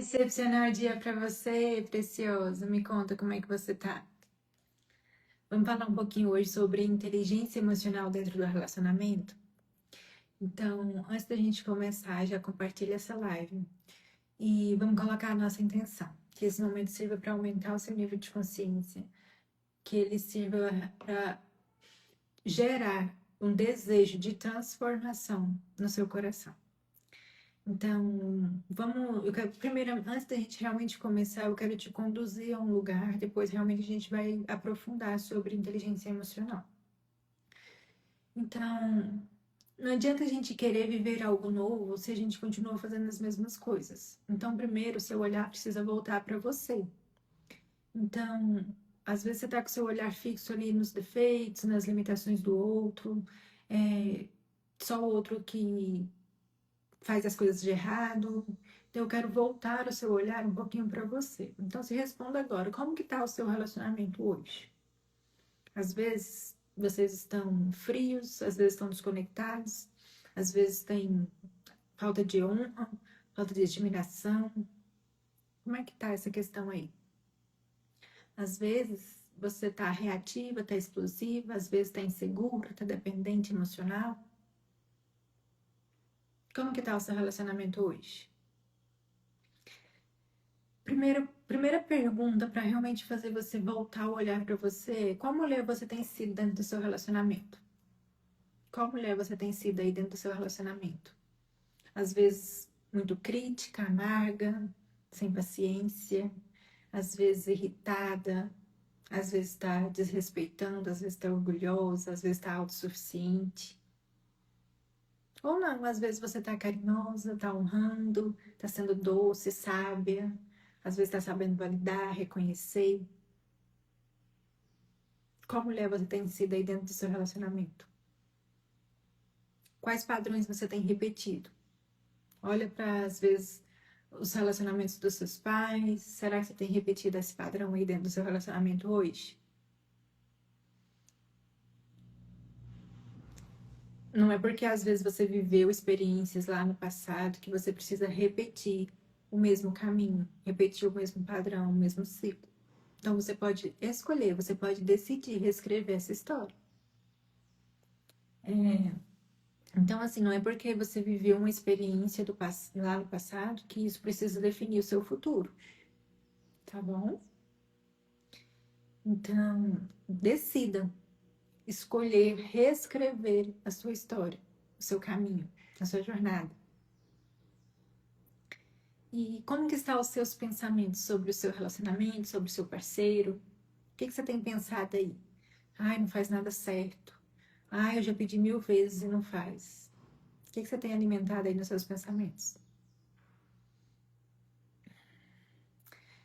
Excepcional dia para você, precioso. Me conta como é que você tá. Vamos falar um pouquinho hoje sobre inteligência emocional dentro do relacionamento? Então, antes da gente começar, já compartilha essa live e vamos colocar a nossa intenção. Que esse momento sirva para aumentar o seu nível de consciência, que ele sirva para gerar um desejo de transformação no seu coração. Então, primeiro, antes da gente realmente começar, eu quero te conduzir a um lugar, depois realmente a gente vai aprofundar sobre inteligência emocional. Então, não adianta a gente querer viver algo novo se a gente continua fazendo as mesmas coisas. Então, primeiro, seu olhar precisa voltar para você. Então, às vezes você está com seu olhar fixo ali nos defeitos, nas limitações do outro, é, só o outro que faz as coisas de errado. Então, eu quero voltar o seu olhar um pouquinho para você. Então, se responda agora, como que está o seu relacionamento hoje? Às vezes, vocês estão frios, às vezes estão desconectados, às vezes tem falta de honra, falta de admiração. Como é que tá essa questão aí? Às vezes, você está reativa, está explosiva, às vezes está insegura, está dependente emocional. Como que tá o seu relacionamento hoje? Primeira pergunta para realmente fazer você voltar a olhar para você: qual mulher você tem sido dentro do seu relacionamento? Qual mulher você tem sido aí dentro do seu relacionamento? Às vezes muito crítica, amarga, sem paciência, às vezes irritada, às vezes está desrespeitando, às vezes está orgulhosa, às vezes está autossuficiente. Ou não, às vezes você está carinhosa, está honrando, está sendo doce, sábia, às vezes está sabendo validar, reconhecer. Qual mulher você tem sido aí dentro do seu relacionamento? Quais padrões você tem repetido? Olha para, às vezes, os relacionamentos dos seus pais. Será que você tem repetido esse padrão aí dentro do seu relacionamento hoje? Não é porque às vezes você viveu experiências lá no passado que você precisa repetir o mesmo caminho, repetir o mesmo padrão, o mesmo ciclo. Então você pode escolher, você pode decidir reescrever essa história. É, então, assim, não é porque você viveu uma experiência lá no passado que isso precisa definir o seu futuro, tá bom? Então, decida escolher reescrever a sua história, o seu caminho, a sua jornada. E como que estão os seus pensamentos sobre o seu relacionamento, sobre o seu parceiro? O que você tem pensado aí? Ai, não faz nada certo. Ai, eu já pedi 1000 vezes e não faz. O que você tem alimentado aí nos seus pensamentos?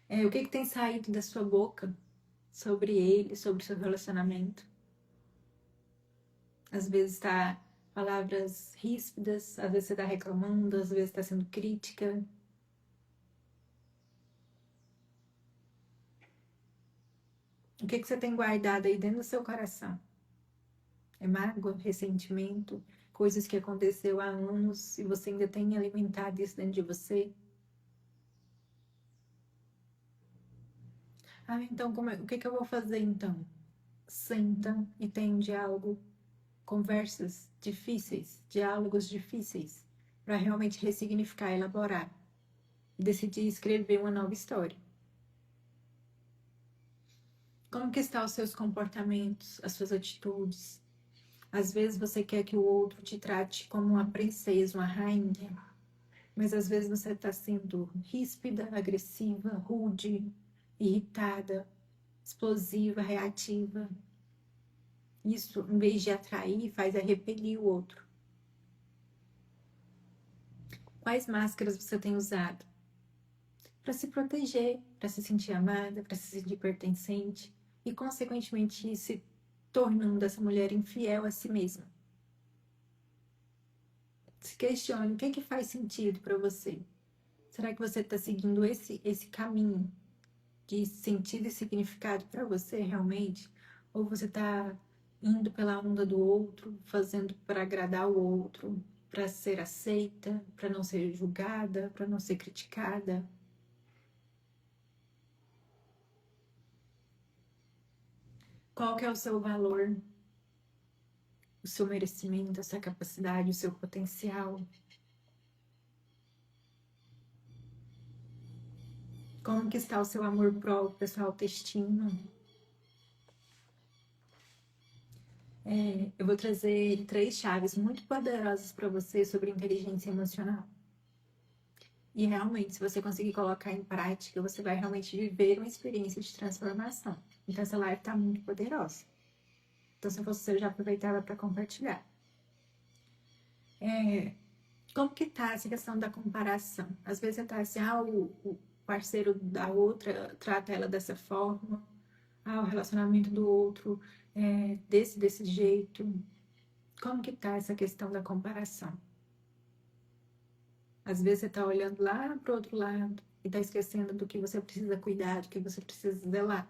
O que tem saído da sua boca sobre ele, sobre o seu relacionamento? Às vezes tá palavras ríspidas, às vezes você tá reclamando, às vezes tá sendo crítica. O que você tem guardado aí dentro do seu coração? É mágoa, ressentimento, coisas que aconteceu há anos e você ainda tem alimentado isso dentro de você? Ah, então o que eu vou fazer então? Senta e tem um diálogo, conversas difíceis, diálogos difíceis, para realmente ressignificar, elaborar, decidir escrever uma nova história. Como que estão os seus comportamentos, as suas atitudes? Às vezes você quer que o outro te trate como uma princesa, uma rainha, mas às vezes você está sendo ríspida, agressiva, rude, irritada, explosiva, reativa. Isso, em vez de atrair, faz repelir o outro. Quais máscaras você tem usado? Para se proteger, para se sentir amada, para se sentir pertencente e, consequentemente, se tornando essa mulher infiel a si mesma. Se questione o que faz sentido para você. Será que você está seguindo esse caminho de sentido e significado para você realmente? Ou você está indo pela onda do outro, fazendo para agradar o outro, para ser aceita, para não ser julgada, para não ser criticada? Qual que é o seu valor, o seu merecimento, a sua capacidade, o seu potencial? Como que está o seu amor próprio, a sua autoestima? Eu vou trazer 3 chaves muito poderosas para você sobre inteligência emocional. E realmente, se você conseguir colocar em prática, você vai realmente viver uma experiência de transformação. Então, essa live está muito poderosa. Então, se você já aproveitava para compartilhar. Como que tá essa questão da comparação? Às vezes você tá assim, o parceiro da outra trata ela dessa forma, o relacionamento do outro é desse jeito. Como que tá essa questão da comparação? Às vezes você tá olhando lá pro outro lado e tá esquecendo do que você precisa cuidar, do que você precisa zelar.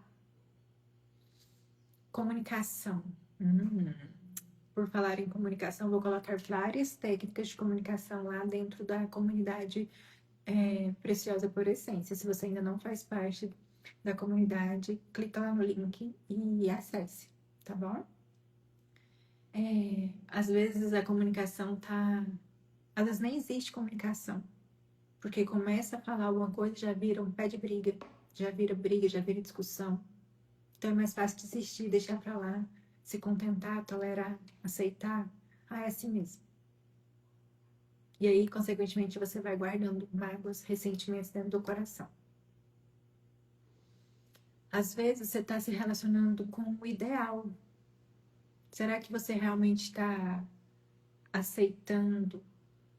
Comunicação. Hum. Por falar em comunicação, vou colocar várias técnicas de comunicação lá dentro da comunidade Preciosa por Essência. Se você ainda não faz parte da comunidade, clica lá no link e acesse, tá bom? Às vezes a comunicação tá. Às vezes nem existe comunicação, porque começa a falar alguma coisa, já vira um pé de briga, já vira discussão. Então é mais fácil desistir, deixar pra lá, se contentar, tolerar, aceitar. É assim mesmo. E aí, consequentemente, você vai guardando mágoas, ressentimentos dentro do coração. Às vezes você está se relacionando com o ideal. Será que você realmente está aceitando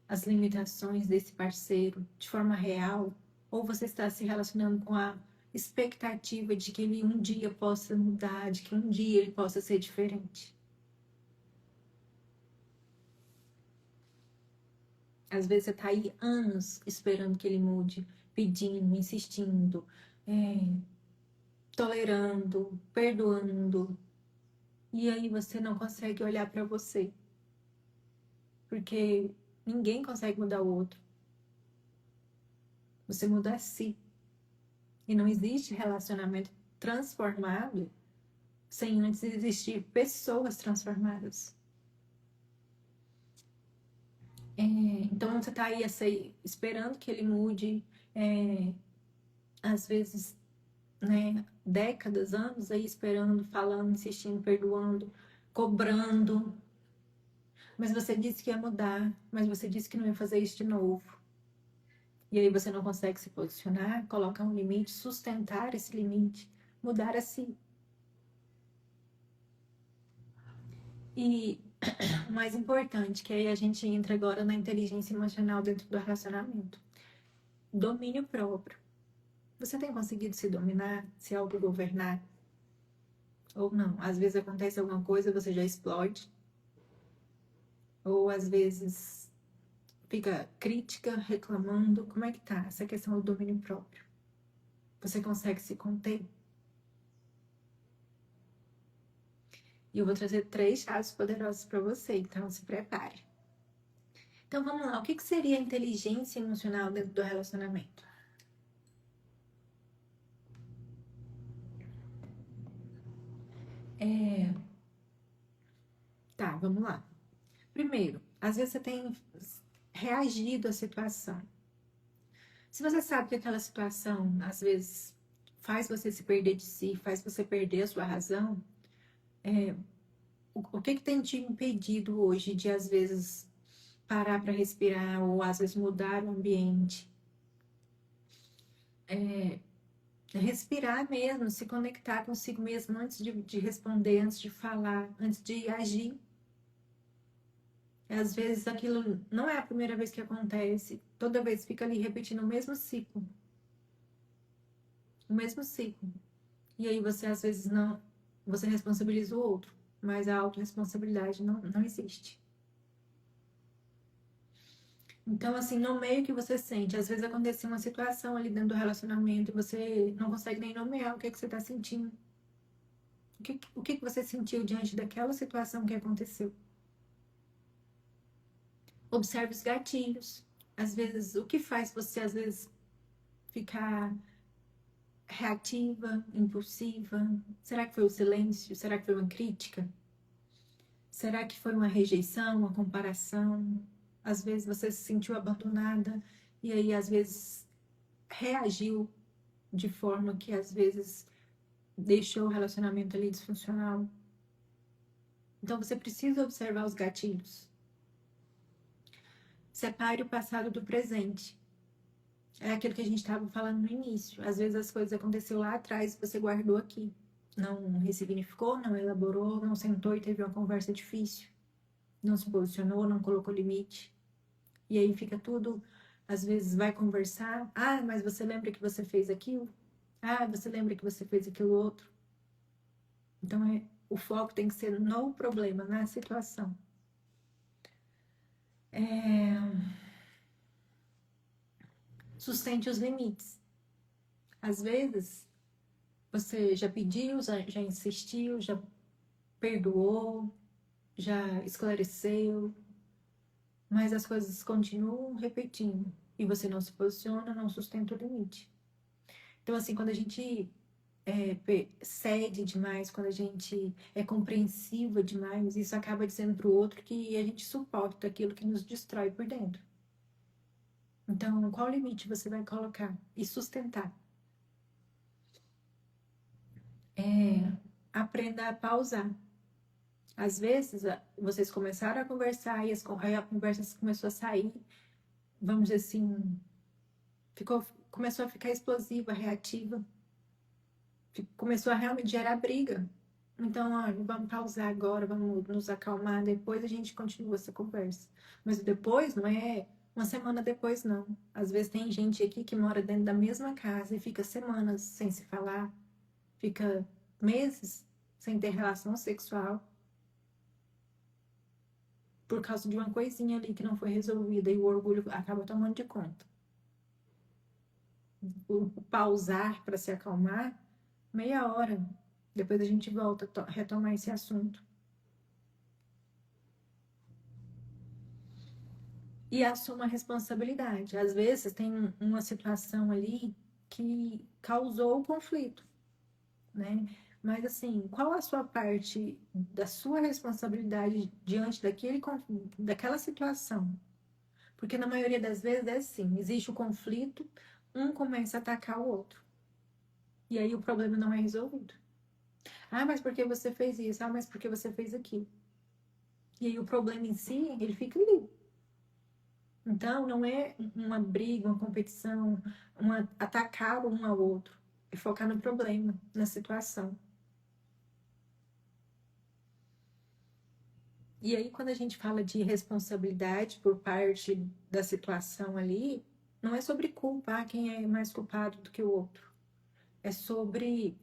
as limitações desse parceiro de forma real? Ou você está se relacionando com a expectativa de que ele um dia possa mudar, de que um dia ele possa ser diferente? Às vezes você está aí anos esperando que ele mude, pedindo, insistindo, tolerando, perdoando. E aí você não consegue olhar para você, porque ninguém consegue mudar o outro. Você muda a si. E não existe relacionamento transformado sem antes existir pessoas transformadas. Então você tá aí esperando que ele mude, às vezes, né, décadas, anos aí esperando, falando, insistindo, perdoando, cobrando. Mas você disse que ia mudar, mas você disse que não ia fazer isso de novo. E aí você não consegue se posicionar, colocar um limite, sustentar esse limite, mudar a si. E o mais importante, que aí a gente entra agora na inteligência emocional dentro do relacionamento. Domínio próprio. Você tem conseguido se dominar, se autogovernar? Ou não? Às vezes acontece alguma coisa, você já explode. Ou às vezes fica crítica, reclamando. Como é que tá essa questão do domínio próprio? Você consegue se conter? E eu vou trazer 3 chaves poderosas para você, então se prepare. Então vamos lá, o que seria a inteligência emocional dentro do relacionamento? Tá, vamos lá. Primeiro, às vezes você tem reagido à situação. Se você sabe que aquela situação, às vezes, faz você se perder de si, faz você perder a sua razão, o que tem te impedido hoje de, às vezes, parar para respirar ou, às vezes, mudar o ambiente? Respirar mesmo, se conectar consigo mesmo antes de responder, antes de falar, antes de agir. Às vezes aquilo não é a primeira vez que acontece, toda vez fica ali repetindo o mesmo ciclo. O mesmo ciclo. E aí você às vezes não, você responsabiliza o outro, mas a autorresponsabilidade não existe. Então, assim, no meio que você sente, às vezes acontece uma situação ali dentro do relacionamento e você não consegue nem nomear o que você está sentindo. O que você sentiu diante daquela situação que aconteceu? Observe os gatilhos. Às vezes, o que faz você, às vezes, ficar reativa, impulsiva? Será que foi o silêncio? Será que foi uma crítica? Será que foi uma rejeição, uma comparação? Às vezes você se sentiu abandonada e aí às vezes reagiu de forma que às vezes deixou o relacionamento ali disfuncional. Então você precisa observar os gatilhos. Separe o passado do presente. É aquilo que a gente estava falando no início. Às vezes as coisas aconteceram lá atrás e você guardou aqui. Não ressignificou, não elaborou, não sentou e teve uma conversa difícil. Não se posicionou, não colocou limite. E aí fica tudo, às vezes vai conversar. Ah, mas você lembra que você fez aquilo? Ah, você lembra que você fez aquilo outro? Então o foco tem que ser no problema, na situação. Sustente os limites. Às vezes você já pediu, já insistiu, já perdoou, já esclareceu, mas as coisas continuam repetindo e você não se posiciona, não sustenta o limite. Então, assim, quando a gente cede demais, quando a gente é compreensiva demais, isso acaba dizendo para o outro que a gente suporta aquilo que nos destrói por dentro. Então, qual limite você vai colocar e sustentar? Aprenda a pausar. Às vezes, vocês começaram a conversar e aí a conversa começou a sair, vamos dizer assim, começou a ficar explosiva, reativa, começou a realmente gerar briga. Então, olha, vamos pausar agora, vamos nos acalmar, depois a gente continua essa conversa. Mas depois não é uma semana depois, não. Às vezes tem gente aqui que mora dentro da mesma casa e fica semanas sem se falar, fica meses sem ter relação sexual por causa de uma coisinha ali que não foi resolvida e o orgulho acaba tomando de conta. O pausar para se acalmar, meia hora. Depois a gente volta a retomar esse assunto. E assuma a responsabilidade. Às vezes tem uma situação ali que causou o conflito, né? Mas assim, qual a sua parte da sua responsabilidade diante daquela situação? Porque na maioria das vezes é assim, existe o conflito, um começa a atacar o outro. E aí o problema não é resolvido. Ah, mas por que você fez isso? Ah, mas por que você fez aquilo? E aí o problema em si, ele fica ali. Então, não é uma briga, uma competição, atacar um ao outro. É focar no problema, na situação. E aí, quando a gente fala de responsabilidade por parte da situação ali, não é sobre culpa, quem é mais culpado do que o outro. É sobre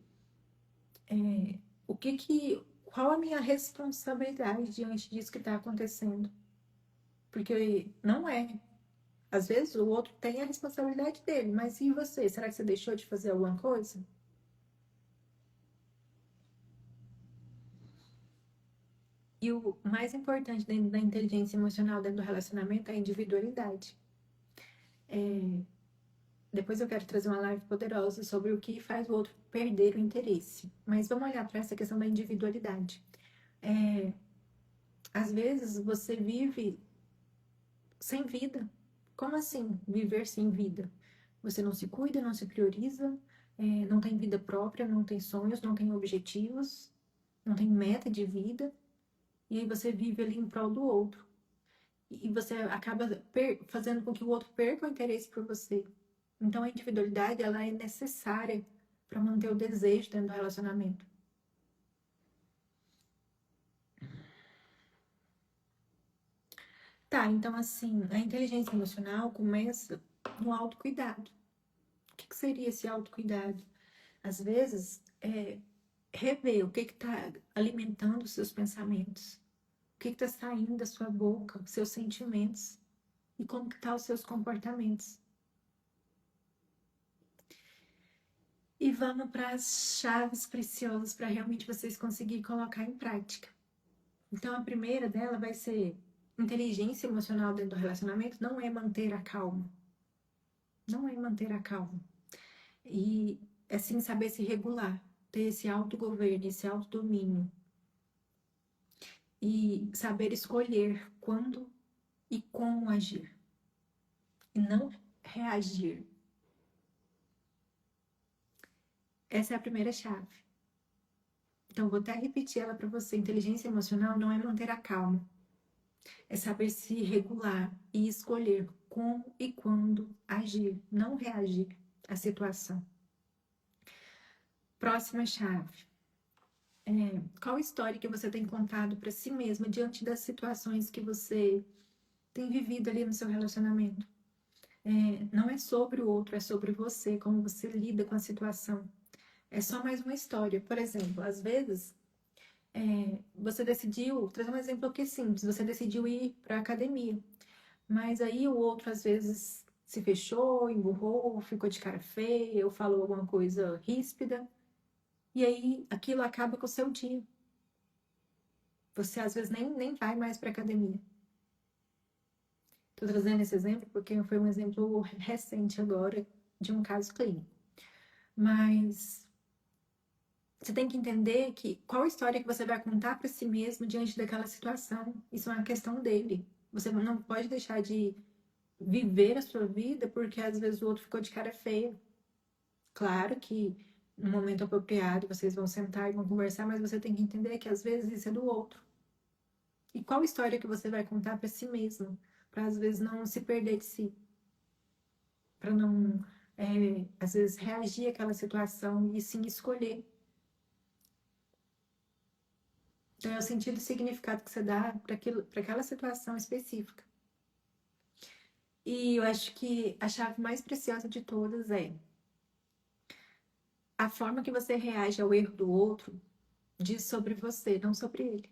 qual a minha responsabilidade diante disso que está acontecendo. Porque não é. Às vezes o outro tem a responsabilidade dele, mas e você? Será que você deixou de fazer alguma coisa? E o mais importante dentro da inteligência emocional, dentro do relacionamento, é a individualidade. Depois eu quero trazer uma live poderosa sobre o que faz o outro perder o interesse. Mas vamos olhar para essa questão da individualidade. Às vezes você vive sem vida. Como assim viver sem vida? Você não se cuida, não se prioriza, não tem vida própria, não tem sonhos, não tem objetivos, não tem meta de vida. E aí você vive ali em prol do outro. E você acaba fazendo com que o outro perca o interesse por você. Então a individualidade ela é necessária para manter o desejo dentro do relacionamento. Tá, então assim, a inteligência emocional começa no autocuidado. O que seria esse autocuidado? Às vezes, rever o que está alimentando os seus pensamentos, o que está saindo da sua boca, os seus sentimentos e como que estão os seus comportamentos. E vamos para as chaves preciosas para realmente vocês conseguirem colocar em prática. Então, a primeira dela vai ser inteligência emocional dentro do relacionamento não é manter a calma. Não é manter a calma. E assim, saber se regular, ter esse autogoverno, esse autodomínio. E saber escolher quando e como agir. E não reagir. Essa é a primeira chave. Então, vou até repetir ela para você. Inteligência emocional não é manter a calma. É saber se regular e escolher como e quando agir, não reagir à situação. Próxima chave. Qual história que você tem contado para si mesma diante das situações que você tem vivido ali no seu relacionamento? Não é sobre o outro, é sobre você, como você lida com a situação. É só mais uma história. Por exemplo, às vezes, você decidiu, trazer um exemplo aqui simples, você decidiu ir para a academia, mas aí o outro às vezes se fechou, emburrou, ficou de cara feia, ou falou alguma coisa ríspida, e aí aquilo acaba com o seu dia. Você às vezes nem vai mais para a academia. Estou trazendo esse exemplo porque foi um exemplo recente agora de um caso clínico. Mas você tem que entender que qual história que você vai contar para si mesmo diante daquela situação. Isso é uma questão dele. Você não pode deixar de viver a sua vida porque às vezes o outro ficou de cara feia. Claro que no momento apropriado vocês vão sentar e vão conversar, mas você tem que entender que às vezes isso é do outro. E qual história que você vai contar para si mesmo, para às vezes não se perder de si, para não às vezes reagir àquela situação e sim escolher. Então é o sentido e significado que você dá para aquela situação específica. E eu acho que a chave mais preciosa de todas é a forma que você reage ao erro do outro diz sobre você, não sobre ele.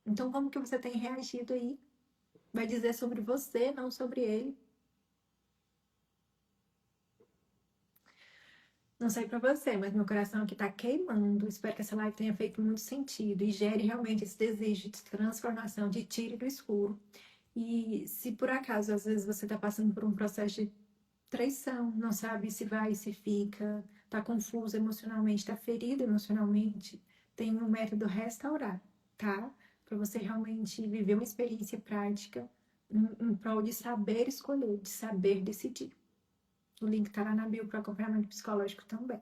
Então, como que você tem reagido aí? Vai dizer sobre você, não sobre ele. Não sei pra você, mas meu coração aqui tá queimando. Espero que essa live tenha feito muito sentido e gere realmente esse desejo de transformação, de tiro do escuro. E se por acaso, às vezes, você tá passando por um processo de traição, não sabe se vai, se fica, tá confuso emocionalmente, tá ferido emocionalmente, tem um método restaurar, tá? Para você realmente viver uma experiência prática em prol de saber escolher, de saber decidir. O link tá lá na bio para acompanhamento psicológico também.